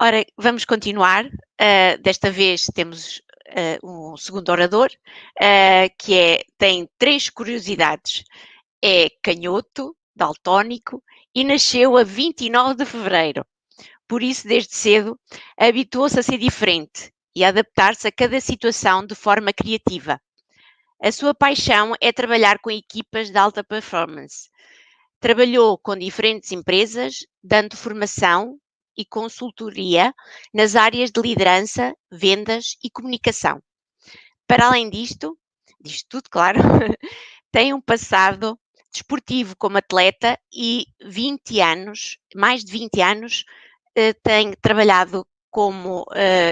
Ora, vamos continuar. Desta vez temos um segundo orador, que tem 3 curiosidades. É canhoto, daltónico e nasceu a 29 de fevereiro. Por isso, desde cedo, habituou-se a ser diferente e a adaptar-se a cada situação de forma criativa. A sua paixão é trabalhar com equipas de alta performance. Trabalhou com diferentes empresas, dando formação e consultoria nas áreas de liderança, vendas e comunicação. Para além disto tudo, claro, tem um passado desportivo como atleta e mais de 20 anos, tem trabalhado como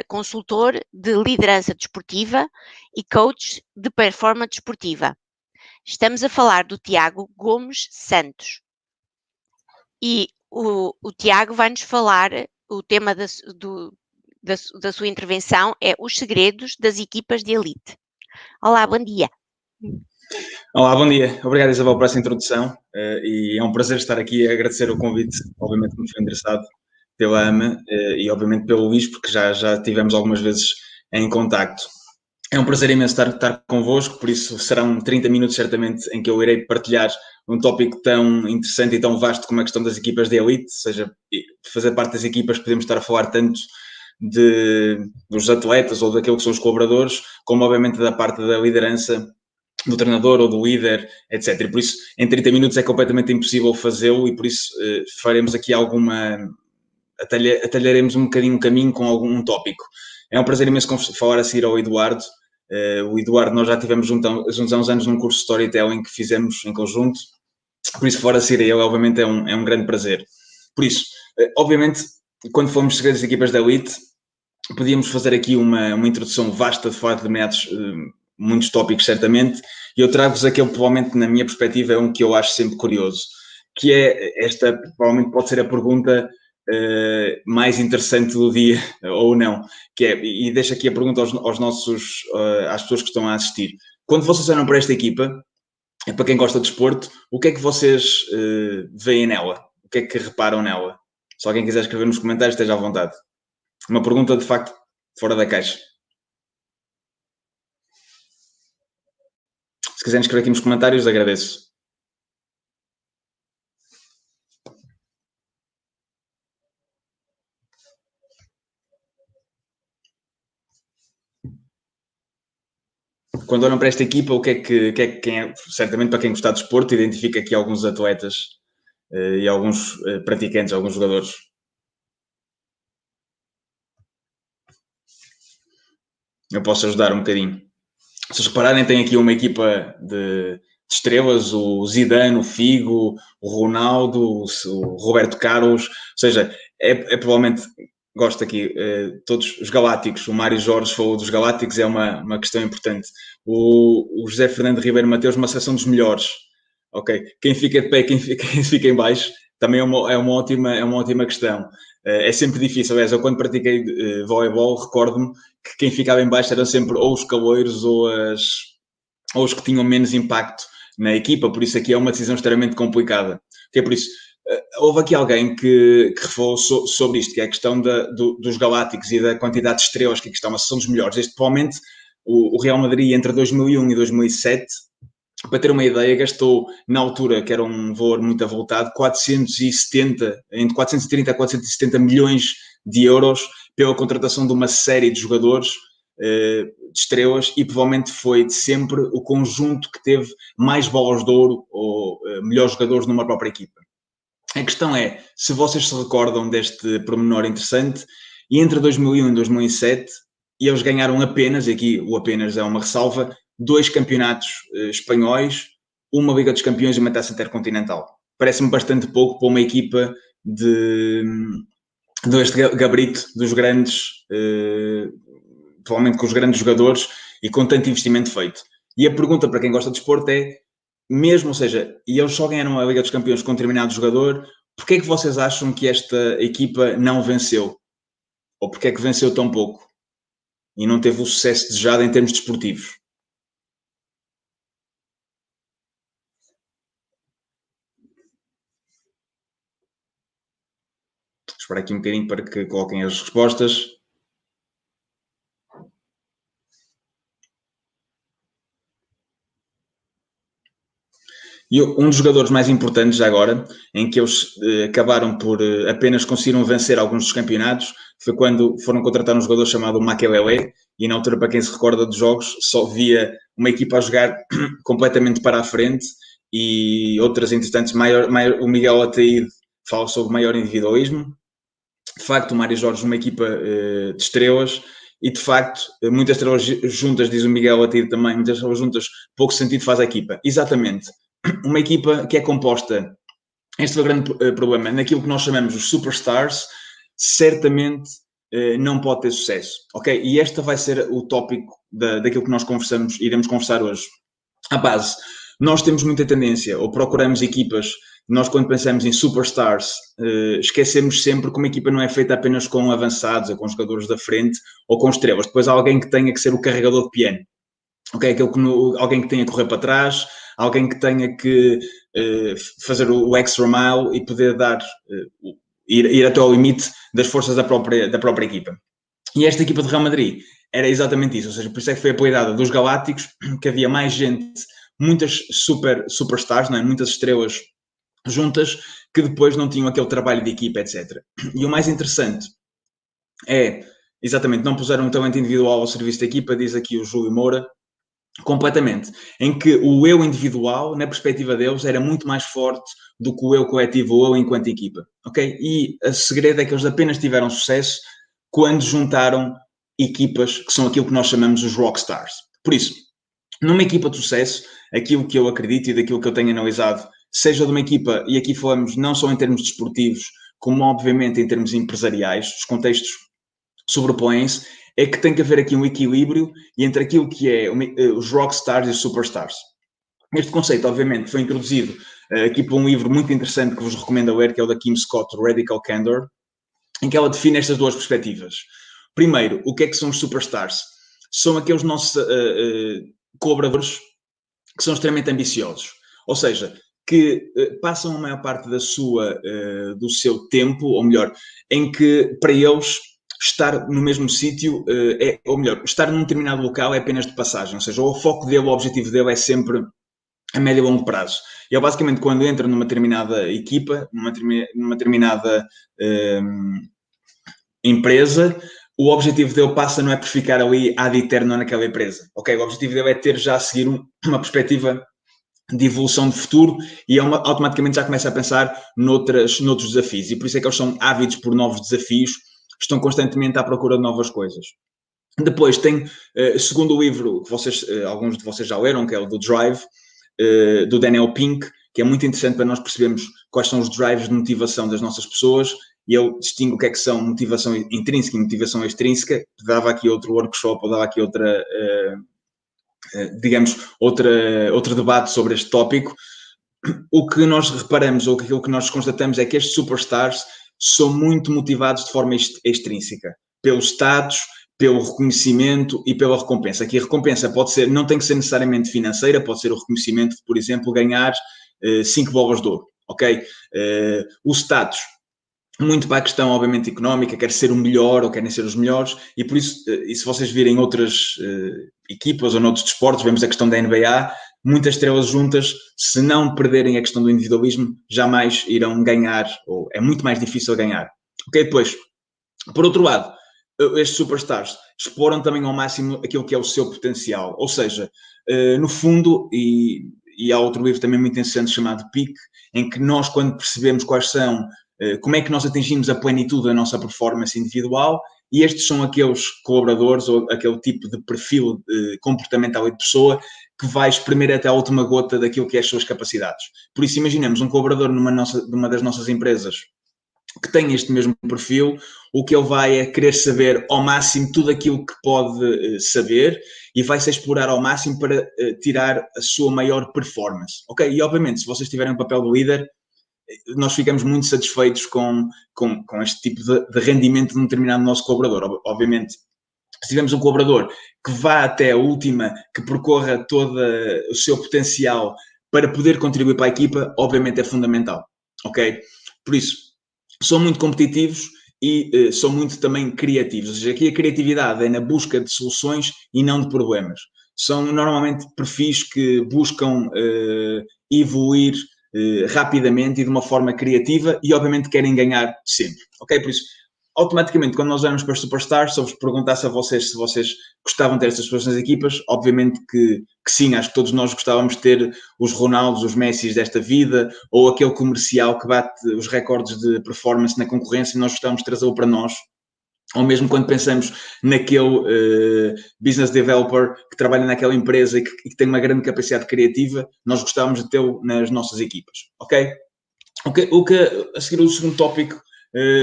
consultor de liderança desportiva e coach de performance desportiva. Estamos a falar do Tiago Gomes Santos. E o Tiago vai-nos falar, o tema da sua intervenção é os segredos das equipas de elite. Olá, bom dia. Olá, bom dia. Obrigado, Isabel, por essa introdução e é um prazer estar aqui a agradecer o convite, obviamente que me foi endereçado pela AMA e obviamente pelo Luís, porque já tivemos algumas vezes em contacto. É um prazer imenso estar convosco, por isso serão 30 minutos certamente em que eu irei partilhar um tópico tão interessante e tão vasto como a questão das equipas de elite, ou seja, fazer parte das equipas podemos estar a falar tanto dos atletas ou daquilo que são os colaboradores, como obviamente da parte da liderança do treinador ou do líder, etc. E por isso, em 30 minutos é completamente impossível fazê-lo e por isso faremos aqui atalharemos um bocadinho o caminho com algum tópico. É um prazer imenso falar a seguir ao Eduardo. O Eduardo, nós já tivemos juntos há uns anos num curso de storytelling que fizemos em conjunto, por isso, fora a seguir a ele, obviamente é um grande prazer. Por isso, obviamente, quando fomos segredos das equipas da elite, podíamos fazer aqui uma introdução vasta de falar de determinados muitos tópicos, certamente, e eu trago-vos aquele, provavelmente, na minha perspectiva, é um que eu acho sempre curioso, que é esta, provavelmente pode ser a pergunta mais interessante do dia, ou não, que é, e deixo aqui a pergunta aos nossos, às pessoas que estão a assistir. Quando vocês olham para esta equipa, para quem gosta de desporto, o que é que vocês veem nela? O que é que reparam nela? Se alguém quiser escrever nos comentários, esteja à vontade. Uma pergunta, de facto, fora da caixa. Se quiserem escrever aqui nos comentários, agradeço. Quando olham para esta equipa, certamente para quem gostar de desporto, identifica aqui alguns atletas e alguns praticantes, alguns jogadores. Eu posso ajudar um bocadinho. Se vocês repararem, tem aqui uma equipa de estrelas, o Zidane, o Figo, o Ronaldo, o Roberto Carlos, ou seja, é provavelmente, gosto aqui, todos os Galácticos, o Mário Jorge falou dos Galácticos, é uma questão importante. O José Fernando Ribeiro Mateus, uma seleção dos melhores, ok? Quem fica de pé, quem fica em baixo, também é uma ótima questão. É sempre difícil, aliás, eu quando pratiquei voleibol, recordo-me que quem ficava em baixo eram sempre ou os caloiros ou os que tinham menos impacto na equipa, por isso aqui é uma decisão extremamente complicada. Que é por isso, houve aqui alguém que falou sobre isto, que é a questão dos Galácticos e da quantidade de estrelas que aqui estão, uma sessão dos melhores. Provavelmente, o Real Madrid, entre 2001 e 2007, para ter uma ideia, gastou, na altura, que era um valor muito avultado, entre 430 a 470 milhões de euros pela contratação de uma série de jogadores de estrelas e provavelmente foi de sempre o conjunto que teve mais bolas de ouro ou melhores jogadores numa própria equipa. A questão é, se vocês se recordam deste pormenor interessante, e entre 2001 e 2007, eles ganharam apenas, e aqui o apenas é uma ressalva, 2 campeonatos espanhóis, uma Liga dos Campeões e uma Taça Intercontinental. Parece-me bastante pouco para uma equipa deste gabarito dos grandes, provavelmente com os grandes jogadores e com tanto investimento feito. E a pergunta para quem gosta de desporto é, mesmo, ou seja, e eles só ganharam a Liga dos Campeões com um determinado jogador, porquê é que vocês acham que esta equipa não venceu? Ou porquê é que venceu tão pouco? E não teve o sucesso desejado em termos desportivos? esperar aqui um bocadinho para que coloquem as respostas. E um dos jogadores mais importantes agora, em que eles acabaram por apenas conseguiram vencer alguns dos campeonatos, foi quando foram contratar um jogador chamado Makelele, e na altura, para quem se recorda dos jogos, só via uma equipa a jogar completamente para a frente, e outras interessantes, o Miguel Ataíde fala sobre maior individualismo. De facto, o Mário Jorge, uma equipa de estrelas, e de facto, muitas estrelas juntas, diz o Miguel Ataíde também, muitas estrelas juntas, pouco sentido faz a equipa. Exatamente. Uma equipa que é composta, este foi o grande problema, naquilo que nós chamamos os superstars, certamente não pode ter sucesso, ok? E este vai ser o tópico daquilo que nós iremos conversar hoje. À base, nós temos muita tendência, ou procuramos equipas, nós quando pensamos em superstars, esquecemos sempre que uma equipa não é feita apenas com avançados, ou com jogadores da frente, ou com estrelas. Depois há alguém que tenha que ser o carregador de piano. Okay, alguém que tenha que correr para trás, alguém que tenha que fazer o extra mile e poder ir até ao limite das forças da própria equipa. E esta equipa de Real Madrid era exatamente isso, ou seja, por isso é que foi apelidada dos Galácticos, que havia mais gente, muitas superstars, não é? Muitas estrelas juntas, que depois não tinham aquele trabalho de equipa, etc. E o mais interessante é, exatamente, não puseram um talento individual ao serviço da equipa, diz aqui o Júlio Moura, completamente, em que o eu individual, na perspectiva deles, era muito mais forte do que o eu coletivo, ou eu enquanto equipa, ok? E o segredo é que eles apenas tiveram sucesso quando juntaram equipas que são aquilo que nós chamamos os rockstars. Por isso, numa equipa de sucesso, aquilo que eu acredito e daquilo que eu tenho analisado, seja de uma equipa, e aqui falamos não só em termos desportivos, como obviamente em termos empresariais, os contextos sobrepõem-se, é que tem que haver aqui um equilíbrio entre aquilo que é os rockstars e os superstars. Este conceito, obviamente, foi introduzido aqui por um livro muito interessante que vos recomendo a ler, que é o da Kim Scott, Radical Candor, em que ela define estas duas perspectivas. Primeiro, o que é que são os superstars? São aqueles nossos colaboradores que são extremamente ambiciosos. Ou seja, que passam a maior parte do seu tempo, ou melhor, em que para eles estar no mesmo sítio, ou melhor, estar num determinado local é apenas de passagem, ou seja, o foco dele, o objetivo dele é sempre a médio e longo prazo. E ele basicamente, quando entra numa determinada equipa, numa determinada empresa, o objetivo dele não é por ficar ali ad eterno naquela empresa, ok? O objetivo dele é ter já a seguir uma perspectiva de evolução de futuro e automaticamente já começa a pensar noutros desafios. E por isso é que eles são ávidos por novos desafios, estão constantemente à procura de novas coisas. Depois tem, segundo o livro que alguns de vocês já leram, que é o do Drive, do Daniel Pink, que é muito interessante para nós percebermos quais são os drives de motivação das nossas pessoas, e ele distingue o que é que são motivação intrínseca e motivação extrínseca. Dava aqui outro workshop, ou dava aqui outra, outro debate sobre este tópico. O que nós reparamos, ou aquilo que nós constatamos, é que estes superstars são muito motivados de forma extrínseca, pelo status, pelo reconhecimento e pela recompensa. Aqui a recompensa não tem que ser necessariamente financeira, pode ser o reconhecimento de, por exemplo, ganhar 5 bolas de ouro, ok? O status, muito para a questão, obviamente, económica, quer ser o melhor ou querem ser os melhores, e por isso, e se vocês virem outras equipas ou noutros desportos, vemos a questão da NBA, muitas estrelas juntas, se não perderem a questão do individualismo, jamais irão ganhar, ou é muito mais difícil ganhar. Ok? Depois, por outro lado, estes superstars exploram também ao máximo aquilo que é o seu potencial, ou seja, no fundo, e há outro livro também muito interessante chamado Peak, em que nós, quando percebemos quais são, como é que nós atingimos a plenitude da nossa performance individual, e estes são aqueles colaboradores ou aquele tipo de perfil comportamental e de pessoa que vai espremer até a última gota daquilo que é as suas capacidades. Por isso, imaginemos um colaborador numa das nossas empresas que tem este mesmo perfil, o que ele vai é querer saber ao máximo tudo aquilo que pode saber e vai-se explorar ao máximo para tirar a sua maior performance. Ok? E obviamente, se vocês tiverem um papel de líder, nós ficamos muito satisfeitos com este tipo de rendimento de um determinado nosso colaborador. Obviamente, se tivermos um colaborador que vá até a última, que percorra todo o seu potencial para poder contribuir para a equipa, obviamente é fundamental, ok? Por isso, são muito competitivos e são muito também criativos. Ou seja, aqui a criatividade é na busca de soluções e não de problemas. São normalmente perfis que buscam evoluir rapidamente e de uma forma criativa e obviamente querem ganhar sempre, ok? Por isso, automaticamente, quando nós olhamos para os superstars, se eu vos perguntasse a vocês se vocês gostavam de ter estas pessoas nas equipas, obviamente que sim, acho que todos nós gostávamos de ter os Ronaldos, os Messis desta vida, ou aquele comercial que bate os recordes de performance na concorrência, nós gostávamos de trazê-lo para nós. Ou mesmo quando pensamos naquele business developer que trabalha naquela empresa e que tem uma grande capacidade criativa, nós gostávamos de tê-lo nas nossas equipas, ok? A seguir o segundo tópico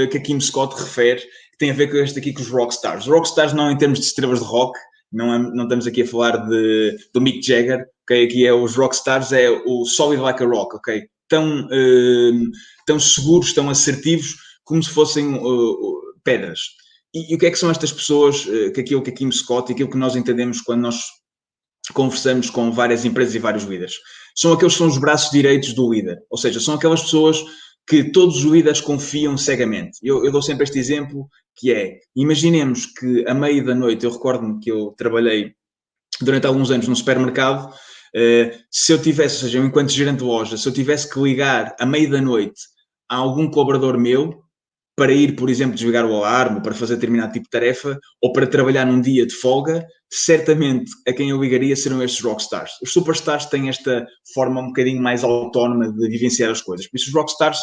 que a Kim Scott refere, que tem a ver com este aqui, com os rockstars. Os rockstars não em termos de estrelas de rock, não estamos aqui a falar do Mick Jagger, ok? Aqui é os rockstars, é o solid like a rock, ok? Tão seguros, tão assertivos, como se fossem pedras. E o que é que são estas pessoas, que aquilo que a Kim Scott e aquilo que nós entendemos quando nós conversamos com várias empresas e vários líderes? São aqueles que são os braços direitos do líder. Ou seja, são aquelas pessoas que todos os líderes confiam cegamente. Eu dou sempre este exemplo, que é, imaginemos que à meia da noite, eu recordo-me que eu trabalhei durante alguns anos num supermercado, se eu tivesse, ou seja, eu, enquanto gerente de loja, se eu tivesse que ligar à meia da noite a algum colaborador meu, para ir, por exemplo, desligar o alarme, para fazer determinado tipo de tarefa, ou para trabalhar num dia de folga, certamente a quem eu ligaria serão estes rockstars. Os superstars têm esta forma um bocadinho mais autónoma de vivenciar as coisas. Por isso, os rockstars,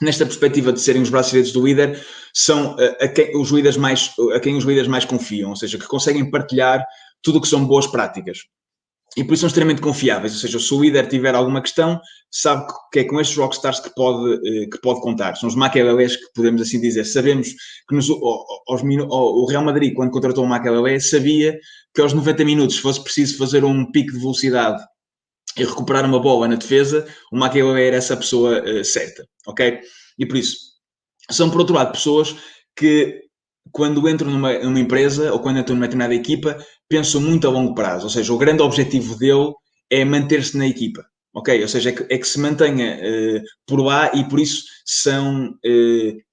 nesta perspectiva de serem os braços direitos do líder, são a quem os líderes mais confiam, ou seja, que conseguem partilhar tudo o que são boas práticas. E por isso são extremamente confiáveis, ou seja, se o líder tiver alguma questão, sabe que é com estes rockstars que pode contar. São os Maquiavelés, que podemos assim dizer. Sabemos que o Real Madrid, quando contratou o Maquiavelé, sabia que aos 90 minutos, se fosse preciso fazer um pico de velocidade e recuperar uma bola na defesa, o Maquiavelé era essa pessoa certa, ok? E por isso, são, por outro lado, pessoas que, quando entram numa empresa ou quando entram numa determinada equipa, pensam muito a longo prazo. Ou seja, o grande objetivo dele é manter-se na equipa. Ok? Ou seja, é que se mantenha por lá e por isso são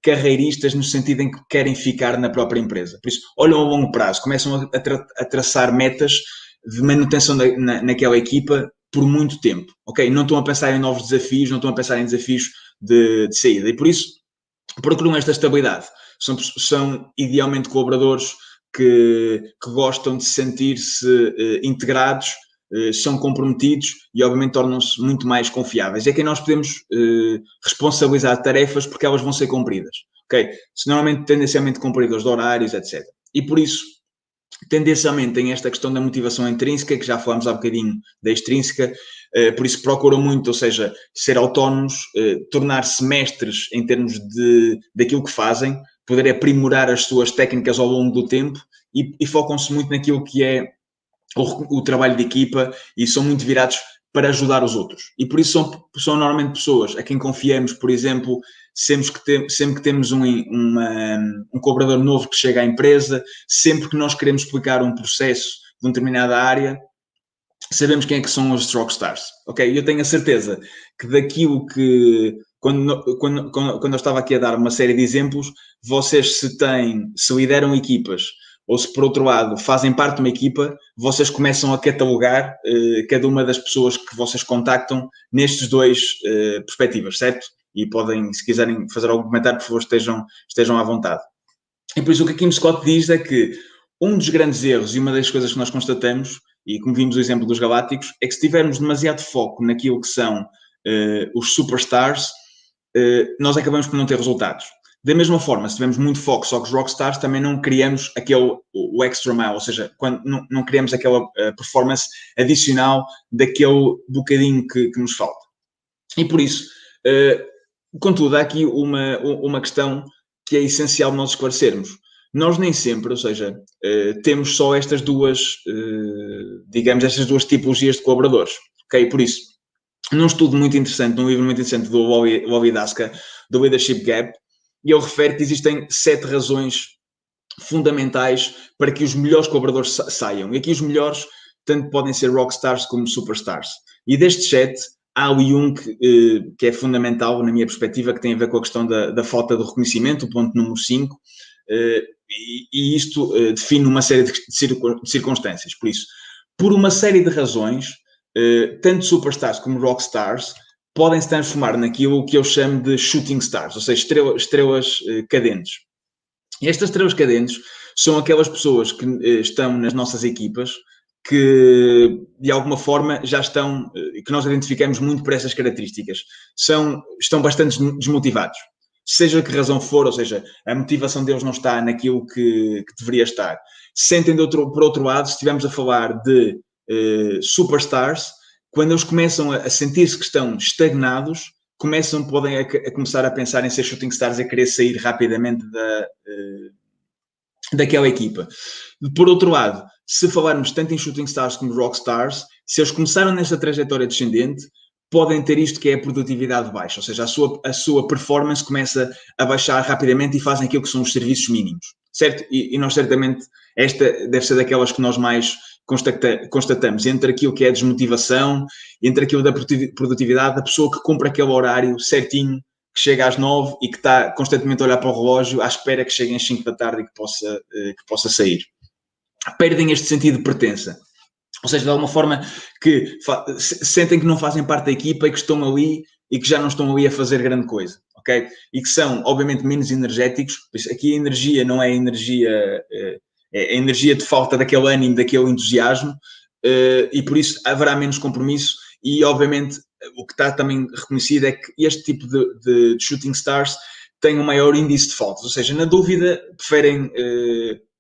carreiristas no sentido em que querem ficar na própria empresa. Por isso, olham a longo prazo, começam a traçar metas de manutenção naquela equipa por muito tempo. Ok? Não estão a pensar em novos desafios, não estão a pensar em desafios de saída. E por isso, procuram esta estabilidade. São idealmente colaboradores que gostam de sentir-se integrados, são comprometidos e, obviamente, tornam-se muito mais confiáveis. É quem nós podemos responsabilizar de tarefas porque elas vão ser cumpridas. Okay? Normalmente, tendencialmente, cumpridores de horários, etc. E, por isso, tendencialmente tem esta questão da motivação intrínseca, que já falámos há bocadinho da extrínseca, por isso procuram muito, ou seja, ser autónomos, tornar-se mestres em termos daquilo que fazem, poder aprimorar as suas técnicas ao longo do tempo e focam-se muito naquilo que é o trabalho de equipa e são muito virados para ajudar os outros. E por isso são normalmente pessoas a quem confiamos, por exemplo, sempre que temos um colaborador novo que chega à empresa, sempre que nós queremos explicar um processo de uma determinada área, sabemos quem é que são os rockstars, ok? Eu tenho a certeza que daquilo que, quando eu estava aqui a dar uma série de exemplos, vocês se lideram equipas ou se, por outro lado, fazem parte de uma equipa, vocês começam a catalogar cada uma das pessoas que vocês contactam nestes dois perspectivas, certo? E podem, se quiserem fazer algum comentário, por favor, estejam à vontade. E por isso o que a Kim Scott diz é que um dos grandes erros e uma das coisas que nós constatamos, e como vimos o exemplo dos Galácticos, é que se tivermos demasiado foco naquilo que são os superstars, nós acabamos por não ter resultados. Da mesma forma, se tivermos muito foco só com os rockstars, também não criamos o extra mile, ou seja, quando não criamos aquela performance adicional daquele bocadinho que nos falta. E por isso, contudo, há aqui uma questão que é essencial nós esclarecermos. Nós nem sempre, ou seja, temos só estas duas tipologias de colaboradores. Ok? Por isso, num estudo muito interessante, num livro muito interessante do Bobby Daska, do Leadership Gap, e ele refere que existem 7 razões fundamentais para que os melhores colaboradores saiam. E aqui os melhores tanto podem ser rockstars como superstars. E destes 7, há um que é fundamental, na minha perspectiva, que tem a ver com a questão da falta de reconhecimento, o ponto número 5, e isto define uma série de circunstâncias. Por isso, por uma série de razões, tanto superstars como rockstars podem se transformar naquilo que eu chamo de shooting stars, ou seja, estrelas cadentes. E estas estrelas cadentes são aquelas pessoas que estão nas nossas equipas que, de alguma forma, já estão, que nós identificamos muito por essas características. Estão bastante desmotivados. Seja que razão for, ou seja, a motivação deles não está naquilo que deveria estar. Sentem, por outro lado, se estivermos a falar de superstars, quando eles começam a sentir-se que estão estagnados, podem começar a pensar em ser shooting stars, a querer sair rapidamente daquela equipa. Por outro lado, se falarmos tanto em shooting stars como rockstars, se eles começaram nesta trajetória descendente, podem ter isto que é a produtividade baixa, ou seja, a sua performance começa a baixar rapidamente e fazem aquilo que são os serviços mínimos, certo? E nós certamente, esta deve ser daquelas que nós mais constatamos, entre aquilo que é a desmotivação, entre aquilo da produtividade, da pessoa que cumpre aquele horário certinho, que chega às 9 e que está constantemente a olhar para o relógio à espera que cheguem às 5 da tarde e que possa sair. Perdem este sentido de pertença. Ou seja, de alguma forma que sentem que não fazem parte da equipa e que estão ali e que já não estão ali a fazer grande coisa, ok? E que são, obviamente, menos energéticos. Aqui a energia não é energia... É a energia de falta daquele ânimo, daquele entusiasmo, e por isso haverá menos compromisso e, obviamente, o que está também reconhecido é que este tipo de shooting stars tem um maior índice de faltas, ou seja, na dúvida, preferem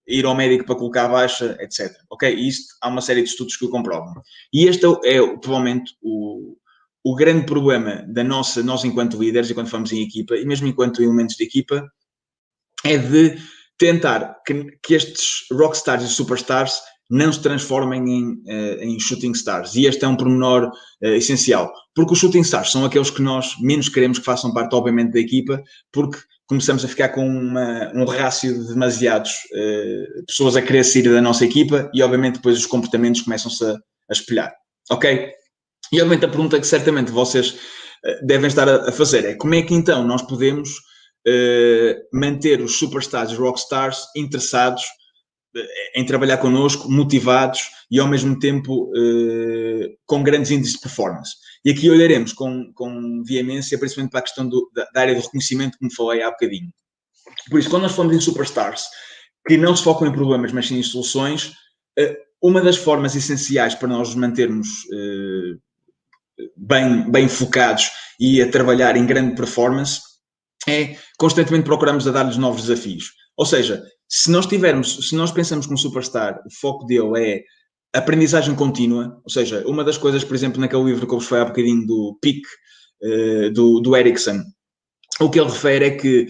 ir ao médico para colocar a baixa, etc. Ok? E isto, há uma série de estudos que o comprovam. E este é provavelmente o grande problema nós enquanto líderes, e quando falamos em equipa, e mesmo enquanto elementos de equipa, é de tentar que estes rockstars e superstars não se transformem em shooting stars. E este é um pormenor essencial. Porque os shooting stars são aqueles que nós menos queremos que façam parte, obviamente, da equipa, porque começamos a ficar com um rácio de demasiadas pessoas a querer sair da nossa equipa e, obviamente, depois os comportamentos começam-se a espelhar. Ok? E, obviamente, a pergunta que certamente vocês devem estar a fazer é como é que, então, nós podemos manter os superstars e rockstars interessados em trabalhar connosco, motivados e, ao mesmo tempo, com grandes índices de performance. E aqui olharemos com veemência, principalmente para a questão da área de reconhecimento, como falei há bocadinho. Por isso, quando nós falamos em superstars, que não se focam em problemas, mas sim em soluções, uma das formas essenciais para nós nos mantermos bem focados e a trabalhar em grande performance é constantemente procurarmos a dar-lhes novos desafios. Ou seja, se nós pensamos que um superstar, o foco dele é aprendizagem contínua, ou seja, uma das coisas, por exemplo, naquele livro que eu vos falei há bocadinho do PIC, do Ericsson, o que ele refere é que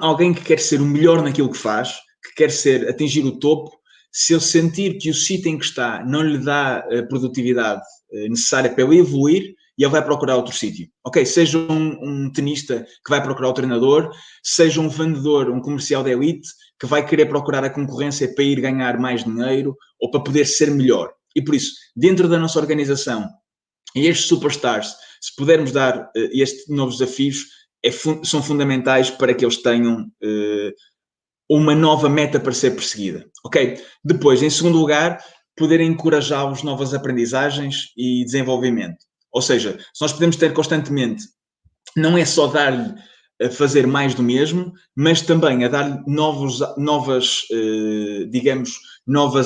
alguém que quer ser o melhor naquilo que faz, que quer atingir o topo, se ele sentir que o sítio em que está não lhe dá a produtividade necessária para ele evoluir, e ele vai procurar outro sítio. Ok, seja um tenista que vai procurar o treinador, seja um vendedor, um comercial de elite, que vai querer procurar a concorrência para ir ganhar mais dinheiro ou para poder ser melhor. E por isso, dentro da nossa organização, e estes superstars, se pudermos dar estes novos desafios, são fundamentais para que eles tenham uma nova meta para ser perseguida. Ok? Depois, em segundo lugar, poderem encorajá-los novas aprendizagens e desenvolvimento. Ou seja, se nós podemos ter constantemente, não é só dar-lhe a fazer mais do mesmo, mas também a dar-lhe novas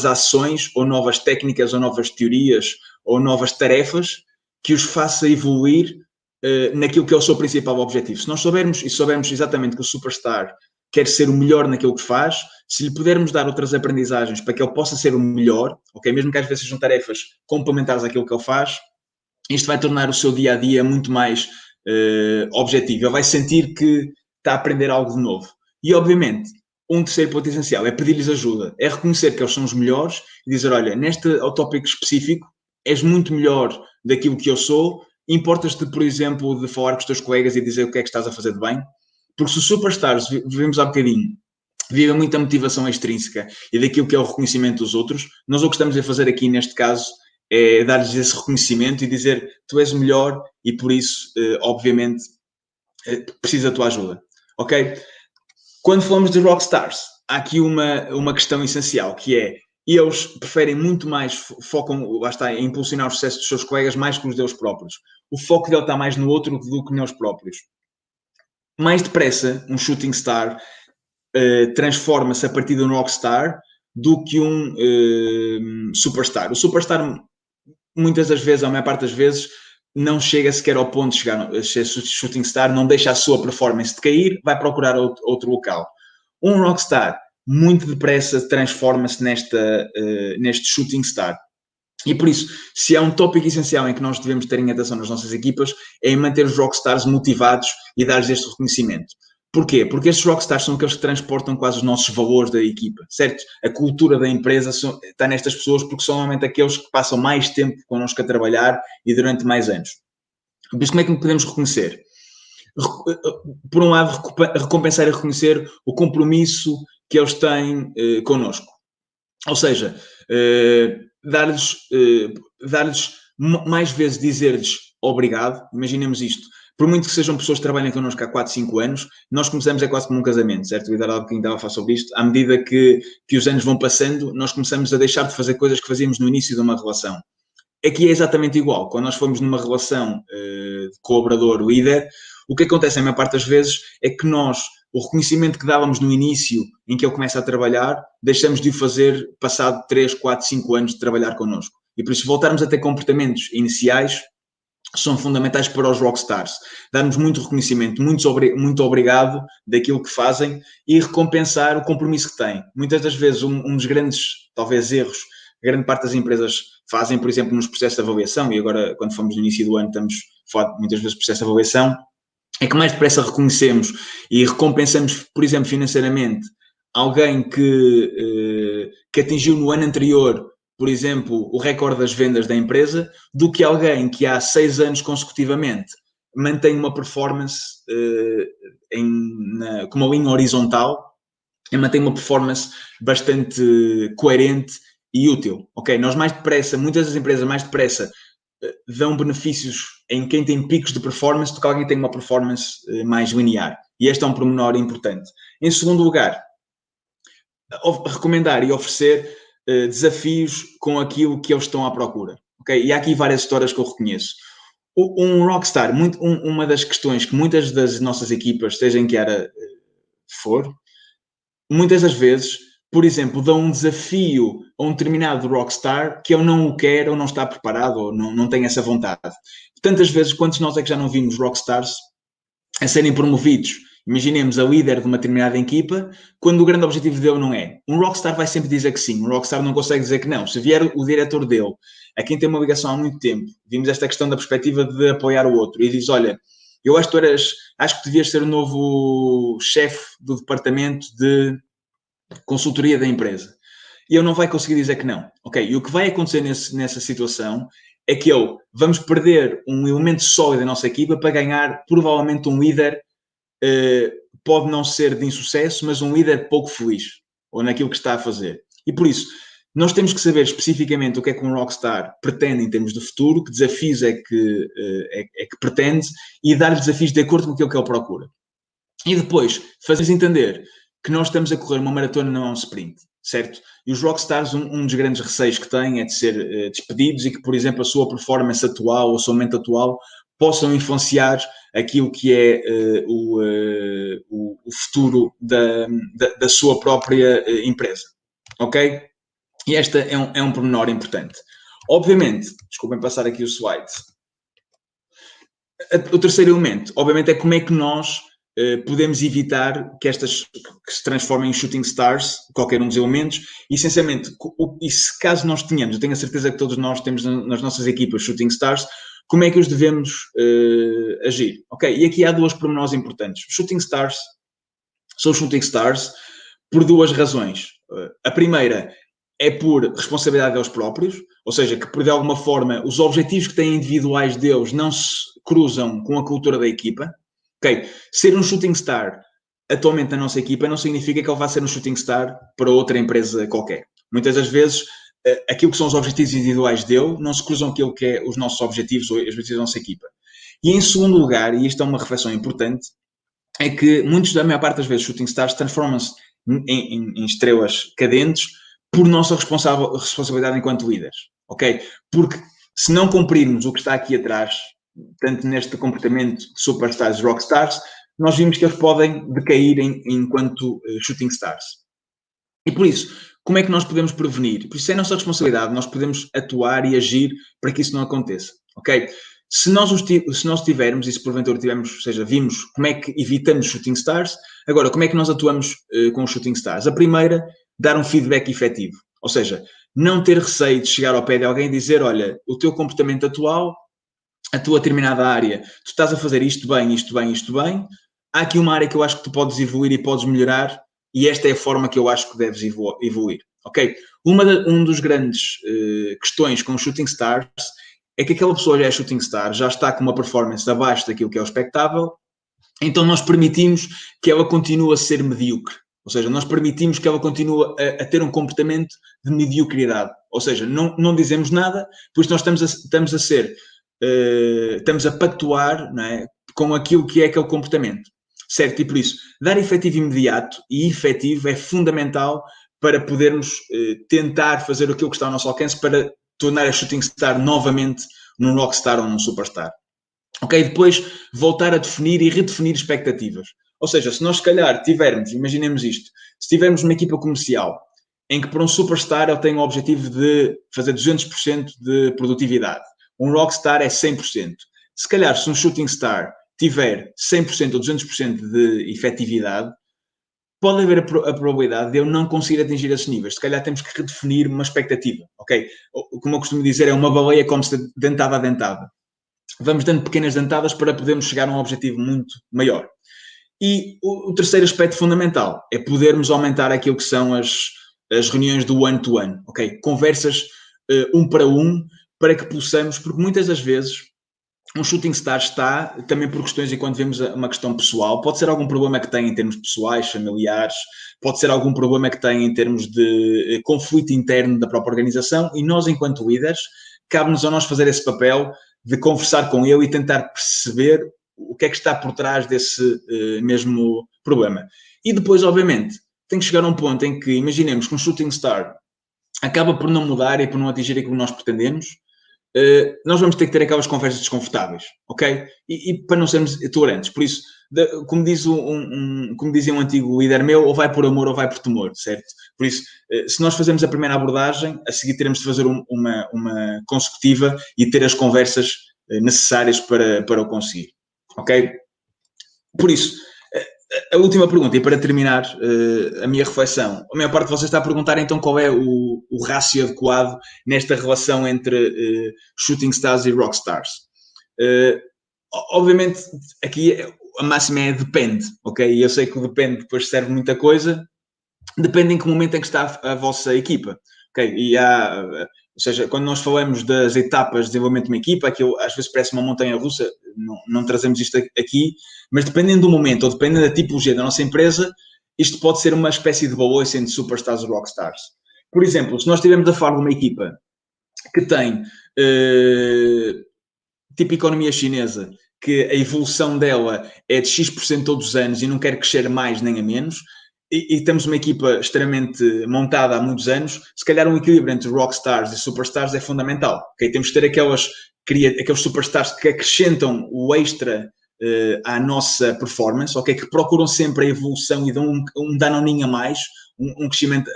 ações, ou novas técnicas, ou novas teorias, ou novas tarefas que os faça evoluir naquilo que é o seu principal objetivo. Se nós soubermos exatamente que o superstar quer ser o melhor naquilo que faz, se lhe pudermos dar outras aprendizagens para que ele possa ser o melhor, ok? Mesmo que às vezes sejam tarefas complementares àquilo que ele faz, isto vai tornar o seu dia-a-dia muito mais objetivo. Ele vai sentir que está a aprender algo de novo. E, obviamente, um terceiro ponto essencial é pedir-lhes ajuda. É reconhecer que eles são os melhores e dizer, olha, neste tópico específico, és muito melhor daquilo que eu sou, importas-te, por exemplo, de falar com os teus colegas e dizer o que é que estás a fazer de bem? Porque se os superstars, vivemos há bocadinho, vivem muita motivação extrínseca e daquilo que é o reconhecimento dos outros, nós o que estamos a fazer aqui, neste caso, é dar-lhes esse reconhecimento e dizer tu és o melhor e por isso, obviamente, preciso da tua ajuda. Ok? Quando falamos de rockstars, há aqui uma questão essencial, que é, eles preferem muito mais, focam, lá está, em impulsionar o sucesso dos seus colegas mais que os deles próprios. O foco dele está mais no outro do que neles próprios. Mais depressa, um shooting star transforma-se a partir de um rockstar do que um superstar. O superstar, muitas das vezes, a maior parte das vezes, não chega sequer ao ponto de chegar a ser shooting star, não deixa a sua performance de cair, vai procurar outro local. Um rockstar, muito depressa, transforma-se neste shooting star. E por isso, se há um tópico essencial em que nós devemos ter em atenção nas nossas equipas, é em manter os rockstars motivados e dar-lhes este reconhecimento. Porquê? Porque estes rockstars são aqueles que transportam quase os nossos valores da equipa, certo? A cultura da empresa está nestas pessoas porque são normalmente aqueles que passam mais tempo connosco a trabalhar e durante mais anos. Por isso, como é que podemos reconhecer? Por um lado, recompensar e reconhecer o compromisso que eles têm connosco. Ou seja, dar-lhes mais vezes dizer-lhes obrigado. Imaginemos isto. Por muito que sejam pessoas que trabalham connosco há 4, 5 anos, nós começamos quase como um casamento, certo? O Eduardo há bocadinho estava a falar sobre isto. À medida que os anos vão passando, nós começamos a deixar de fazer coisas que fazíamos no início de uma relação. Aqui é exatamente igual. Quando nós formos numa relação de colaborador-líder, o que acontece a maior parte das vezes é que nós, o reconhecimento que dávamos no início, em que ele começa a trabalhar, deixamos de o fazer passado 3, 4, 5 anos de trabalhar connosco. E por isso, voltarmos a ter comportamentos iniciais são fundamentais para os rockstars. Dar-nos muito reconhecimento, muito obrigado daquilo que fazem e recompensar o compromisso que têm. Muitas das vezes, um dos grandes, talvez, erros que grande parte das empresas fazem, por exemplo, nos processos de avaliação, e agora, quando fomos no início do ano, estamos a falar muitas vezes de processo de avaliação, é que mais depressa reconhecemos e recompensamos, por exemplo, financeiramente, alguém que atingiu no ano anterior, por exemplo, o recorde das vendas da empresa, do que alguém que há 6 anos consecutivamente mantém uma performance com uma linha horizontal e mantém uma performance bastante coerente e útil. Ok, nós mais depressa, muitas das empresas mais depressa dão benefícios em quem tem picos de performance do que alguém que tem uma performance mais linear. E este é um pormenor importante. Em segundo lugar, recomendar e oferecer desafios com aquilo que eles estão à procura. Okay? E há aqui várias histórias que eu reconheço. Um rockstar, uma das questões que muitas das nossas equipas, seja em que área for, muitas das vezes, por exemplo, dão um desafio a um determinado rockstar que ele não o quer ou não está preparado ou não tem essa vontade. Tantas vezes, quantos nós é que já não vimos rockstars a serem promovidos? Imaginemos a líder de uma determinada equipa, quando o grande objetivo dele não é. Um rockstar vai sempre dizer que sim, um rockstar não consegue dizer que não. Se vier o diretor dele, a quem tem uma ligação há muito tempo, vimos esta questão da perspectiva de apoiar o outro, e diz, olha, eu acho que devias ser o novo chefe do departamento de consultoria da empresa. E ele não vai conseguir dizer que não. Ok, e o que vai acontecer nessa situação é que vamos perder um elemento sólido da nossa equipa para ganhar, provavelmente, um líder pode não ser de insucesso, mas um líder pouco feliz, ou naquilo que está a fazer. E por isso, nós temos que saber especificamente o que é que um rockstar pretende em termos de futuro, que desafios é que pretende, e dar-lhe desafios de acordo com aquilo que ele procura. E depois, fazer-lhes entender que nós estamos a correr uma maratona, não é um sprint, certo? E os rockstars, um dos grandes receios que têm é de ser despedidos e que, por exemplo, a sua performance atual ou o seu momento atual possam influenciar aquilo que é o futuro da sua própria empresa, ok? E esta é um pormenor importante. Obviamente, desculpem passar aqui o slide. O terceiro elemento, obviamente, é como é que nós podemos evitar que se transformem em shooting stars, qualquer um dos elementos, e essencialmente, e se caso nós tenhamos, eu tenho a certeza que todos nós temos nas nossas equipas shooting stars, como é que os devemos agir? Ok, e aqui há duas pormenores importantes. Shooting stars são shooting stars por duas razões. A primeira é por responsabilidade deles próprios, ou seja, que por de alguma forma os objetivos que têm individuais deles não se cruzam com a cultura da equipa. Ok, ser um shooting star atualmente na nossa equipa não significa que ele vá ser um shooting star para outra empresa qualquer. Muitas das vezes aquilo que são os objetivos individuais dele, não se cruzam aquilo que é os nossos objetivos ou os objetivos da nossa equipa. E em segundo lugar, e isto é uma reflexão importante, é que muitos, da maior parte das vezes, shooting stars transformam-se em estrelas cadentes por nossa responsabilidade enquanto líderes, ok? Porque se não cumprirmos o que está aqui atrás, tanto neste comportamento de superstars e rockstars, nós vimos que eles podem decair enquanto shooting stars. E por isso, como é que nós podemos prevenir? Por isso é nossa responsabilidade, nós podemos atuar e agir para que isso não aconteça, ok? Se nós tivermos, e se porventura tivermos, ou seja, vimos como é que evitamos shooting stars, agora, como é que nós atuamos com os shooting stars? A primeira, dar um feedback efetivo. Ou seja, não ter receio de chegar ao pé de alguém e dizer, olha, o teu comportamento atual, a tua determinada área, tu estás a fazer isto bem, isto bem, isto bem, há aqui uma área que eu acho que tu podes evoluir e podes melhorar, e esta é a forma que eu acho que deves evoluir, ok? Um dos grandes questões com os shooting stars é que aquela pessoa já é shooting star, já está com uma performance abaixo daquilo que é o expectável, então nós permitimos que ela continue a ser medíocre. Ou seja, nós permitimos que ela continue a ter um comportamento de mediocridade. Ou seja, não dizemos nada, pois nós estamos a pactuar, não é, com aquilo que é aquele comportamento. Certo? E por isso, dar efetivo imediato e efetivo é fundamental para podermos tentar fazer aquilo que está ao nosso alcance para tornar a shooting star novamente num rockstar ou num superstar. Ok? Depois, voltar a definir e redefinir expectativas. Ou seja, se nós, se calhar, imaginemos isto, se tivermos uma equipa comercial em que para um superstar ele tem o objetivo de fazer 200% de produtividade, um rockstar é 100%. Se calhar, se um shooting star tiver 100% ou 200% de efetividade, pode haver a probabilidade de eu não conseguir atingir esses níveis. Se calhar temos que redefinir uma expectativa, ok? Como eu costumo dizer, é uma baleia como-se dentada a dentada. Vamos dando pequenas dentadas para podermos chegar a um objetivo muito maior. E o terceiro aspecto fundamental é podermos aumentar aquilo que são as reuniões do one-to-one, ok? Conversas um para um, para que possamos, porque muitas das vezes um shooting star está também por questões, e quando vemos uma questão pessoal, pode ser algum problema que tem em termos pessoais, familiares, pode ser algum problema que tem em termos de conflito interno da própria organização, e nós, enquanto líderes, cabe-nos a nós fazer esse papel de conversar com ele e tentar perceber o que é que está por trás desse mesmo problema. E depois, obviamente, tem que chegar a um ponto em que, imaginemos que um shooting star acaba por não mudar e por não atingir aquilo que nós pretendemos, nós vamos ter que ter aquelas conversas desconfortáveis, ok? E para não sermos tolerantes. Por isso, como dizia um antigo líder meu, ou vai por amor ou vai por temor, certo? Por isso, se nós fazemos a primeira abordagem, a seguir teremos de fazer uma consecutiva e ter as conversas necessárias para o conseguir, ok? Por isso, a última pergunta, e para terminar a minha reflexão, a maior parte de vocês está a perguntar então qual é o rácio adequado nesta relação entre shooting stars e rockstars. Obviamente, aqui a máxima é depende, ok? E eu sei que o depende depois serve muita coisa, depende em que momento é que está a vossa equipa, ok? E ou seja, quando nós falamos das etapas de desenvolvimento de uma equipa, aquilo às vezes parece uma montanha-russa, não trazemos isto aqui, mas dependendo do momento ou dependendo da tipologia da nossa empresa, isto pode ser uma espécie de balanço entre superstars e rockstars. Por exemplo, se nós estivermos a falar de uma equipa que tem tipo economia chinesa, que a evolução dela é de X% todos os anos e não quer crescer mais nem a menos, e temos uma equipa extremamente montada há muitos anos, se calhar um equilíbrio entre rockstars e superstars é fundamental. Okay? Temos que ter aqueles superstars que acrescentam o extra à nossa performance, okay? Que procuram sempre a evolução e dão um danoninho a mais, um crescimento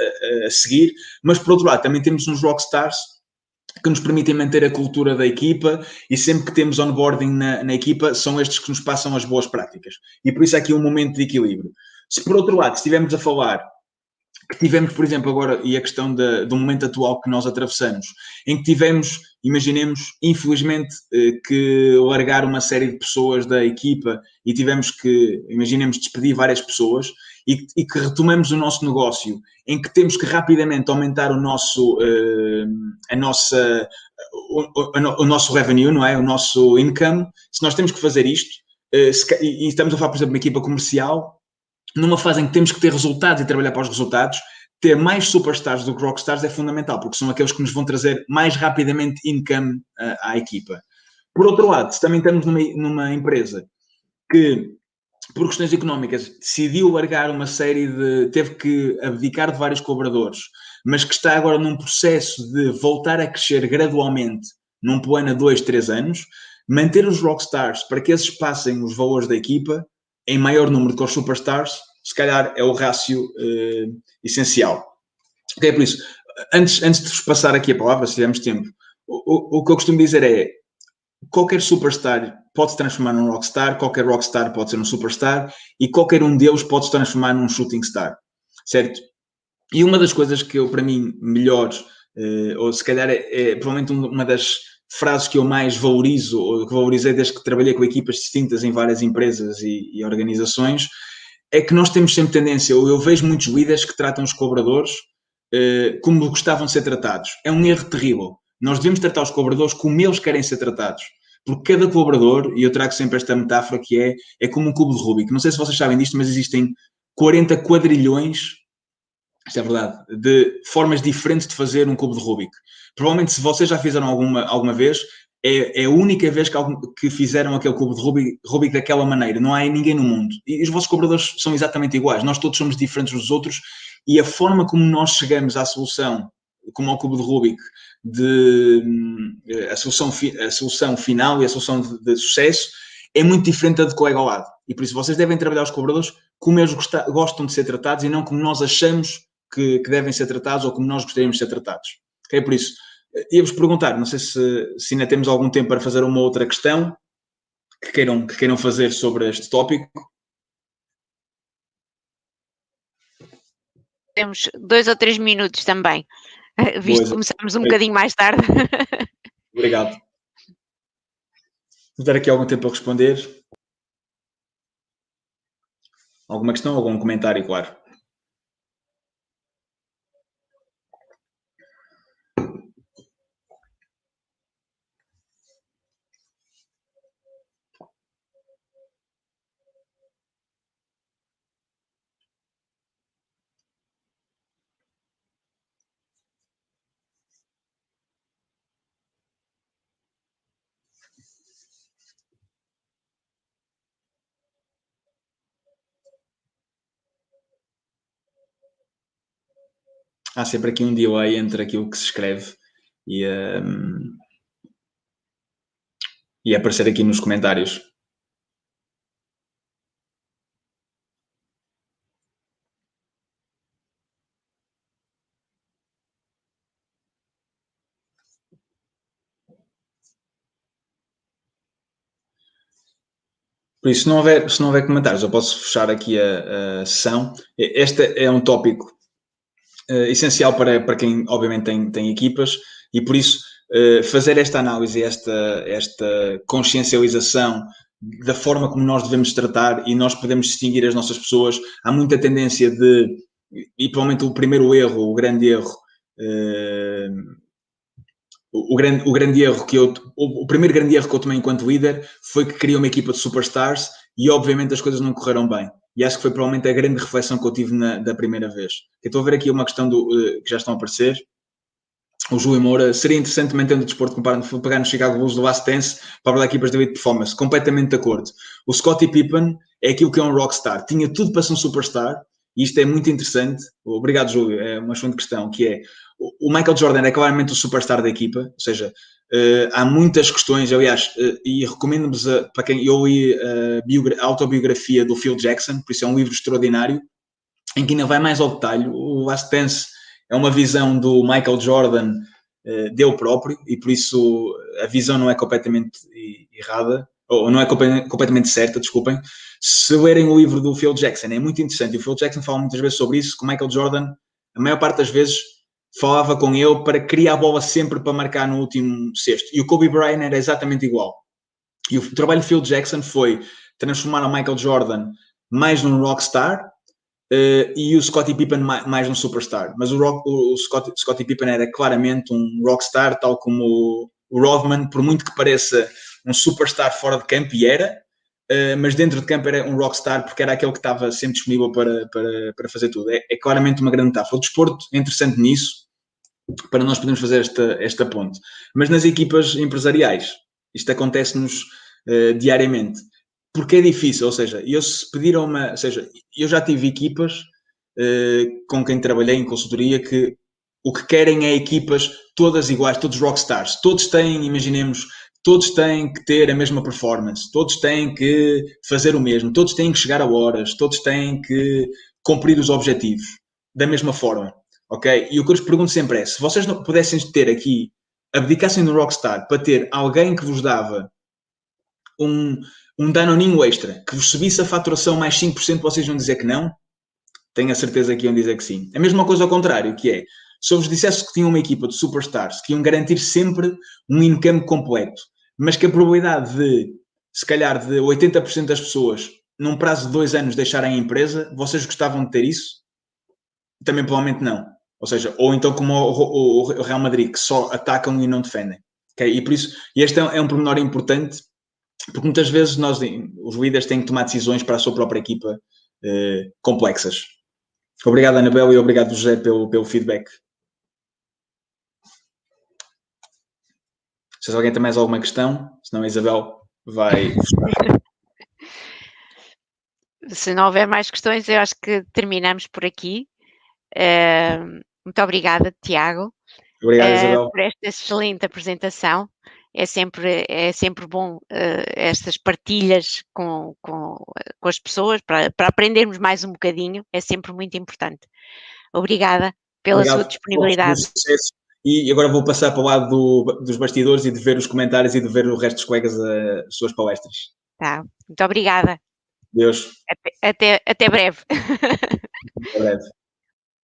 a seguir, mas por outro lado também temos uns rockstars que nos permitem manter a cultura da equipa, e sempre que temos onboarding na equipa, são estes que nos passam as boas práticas. E por isso há aqui um momento de equilíbrio. Se por outro lado estivermos a falar que tivemos, por exemplo, agora, e a questão do momento atual que nós atravessamos, em que tivemos, imaginemos, infelizmente, que largar uma série de pessoas da equipa e tivemos que, imaginemos, despedir várias pessoas, e que retomamos o nosso negócio, em que temos que rapidamente aumentar o nosso revenue, não é? O nosso income. Se nós temos que fazer isto, e estamos a falar, por exemplo, de uma equipa comercial, numa fase em que temos que ter resultados e trabalhar para os resultados, ter mais superstars do que rockstars é fundamental, porque são aqueles que nos vão trazer mais rapidamente income à equipa. Por outro lado, se também estamos numa empresa que, por questões económicas, decidiu largar uma série teve que abdicar de vários colaboradores, mas que está agora num processo de voltar a crescer gradualmente num plano a 2, 3 anos, manter os rockstars para que esses passem os valores da equipa em maior número que os superstars, se calhar é o rácio essencial. Ok, por isso, antes de vos passar aqui a palavra, se tivermos tempo, o que eu costumo dizer é: qualquer superstar pode se transformar num rockstar, qualquer rockstar pode ser um superstar e qualquer um deles pode se transformar num shooting star, certo? E uma das coisas que eu, para mim, melhores, ou se calhar provavelmente uma das frases que eu mais valorizo, ou que valorizei desde que trabalhei com equipas distintas em várias empresas e organizações, é que nós temos sempre tendência, ou eu vejo muitos líderes que tratam os colaboradores como gostavam de ser tratados. É um erro terrível. Nós devemos tratar os colaboradores como eles querem ser tratados. Porque cada colaborador, e eu trago sempre esta metáfora que é como um cubo de Rubik. Não sei se vocês sabem disto, mas existem 40 quadrilhões, isto é verdade, de formas diferentes de fazer um cubo de Rubik. Provavelmente, se vocês já fizeram alguma vez, é a única vez que fizeram aquele cubo de Rubik daquela maneira. Não há ninguém no mundo. E os vossos colaboradores são exatamente iguais. Nós todos somos diferentes uns dos outros e a forma como nós chegamos à solução, como ao cubo de Rubik, a solução final e a solução de sucesso, é muito diferente da de colega ao lado. E por isso vocês devem trabalhar os colaboradores como eles gostam de ser tratados e não como nós achamos que devem ser tratados ou como nós gostaríamos de ser tratados. Okay? Por isso, ia-vos perguntar, não sei se ainda temos algum tempo para fazer uma outra questão que queiram fazer sobre este tópico. Temos 2 ou 3 minutos também, visto que começamos um bocadinho mais tarde. Obrigado. Vou dar aqui algum tempo para responder. Alguma questão, algum comentário, claro. Há sempre aqui um delay entre aquilo que se escreve e aparecer aqui nos comentários. Por isso, se não houver comentários, eu posso fechar aqui a sessão. Este é um tópico essencial para quem, obviamente, tem equipas e, por isso, fazer esta análise, esta consciencialização da forma como nós devemos tratar e nós podemos distinguir as nossas pessoas. Há muita tendência e provavelmente o primeiro erro, o grande erro, o primeiro grande erro que eu tomei enquanto líder foi que criei uma equipa de superstars e obviamente as coisas não correram bem. E acho que foi provavelmente a grande reflexão que eu tive da primeira vez. Eu estou a ver aqui uma questão que já estão a aparecer. O Júlio Moura, seria interessante mantendo o desporto comparando pegar no Chicago Bulls do Last Dance para abordar equipas de elite performance. Completamente de acordo. O Scottie Pippen é aquilo que é um rockstar. Tinha tudo para ser um superstar e isto é muito interessante. Obrigado, Júlio. É uma excelente questão, que é o Michael Jordan é claramente o superstar da equipa, ou seja, há muitas questões, aliás, e recomendo-vos para quem eu li a autobiografia do Phil Jackson, por isso é um livro extraordinário, em que ainda vai mais ao detalhe. O Last Dance é uma visão do Michael Jordan dele próprio e por isso a visão não é completamente errada, ou não é completamente certa, desculpem. Se lerem o livro do Phil Jackson, é muito interessante. E o Phil Jackson fala muitas vezes sobre isso, que o Michael Jordan, a maior parte das vezes, falava com ele para criar a bola sempre para marcar no último cesto. E o Kobe Bryant era exatamente igual. E o trabalho de Phil Jackson foi transformar o Michael Jordan mais num rockstar e o Scottie Pippen mais num superstar. Mas o Scottie Pippen era claramente um rockstar, tal como o Rodman, por muito que pareça um superstar fora de campo, e era, mas dentro de campo era um rockstar porque era aquele que estava sempre disponível para fazer tudo. É claramente uma grande metáfora. O desporto é interessante nisso, para nós podermos fazer esta ponte. Mas nas equipas empresariais, isto acontece-nos diariamente. Porque é difícil, ou seja, eu já tive equipas com quem trabalhei em consultoria que o que querem é equipas todas iguais, todos rockstars. Todos têm, imaginemos, todos têm que ter a mesma performance, todos têm que fazer o mesmo, todos têm que chegar a horas, todos têm que cumprir os objetivos da mesma forma, ok? E o que eu vos pergunto sempre é, se vocês não pudessem ter aqui, abdicassem do rockstar para ter alguém que vos dava um danoninho extra, que vos subisse a faturação mais 5%, vocês vão dizer que não? Tenho a certeza que iam dizer que sim. A mesma coisa ao contrário, que é, se eu vos dissesse que tinham uma equipa de superstars, que iam garantir sempre um income completo, mas que a probabilidade de, se calhar, de 80% das pessoas, num prazo de 2 anos, deixarem a empresa, vocês gostavam de ter isso? Também provavelmente não. Ou seja, ou então como o Real Madrid, que só atacam e não defendem. Okay? E por isso, este é um pormenor importante, porque muitas vezes os líderes têm que tomar decisões para a sua própria equipa complexas. Obrigado, Anabel, e obrigado, José, pelo feedback. Se alguém tem mais alguma questão, senão a Isabel vai... Se não houver mais questões, eu acho que terminamos por aqui. Muito obrigada, Tiago, Obrigado, Isabel. por esta excelente apresentação. É sempre bom estas partilhas com as pessoas para aprendermos mais um bocadinho. É sempre muito importante. Obrigada pela sua disponibilidade. Sucesso. E agora vou passar para o lado dos bastidores e de ver os comentários e de ver o resto dos colegas as suas palestras. Tá. Muito obrigada. Deus. Até breve. Até breve.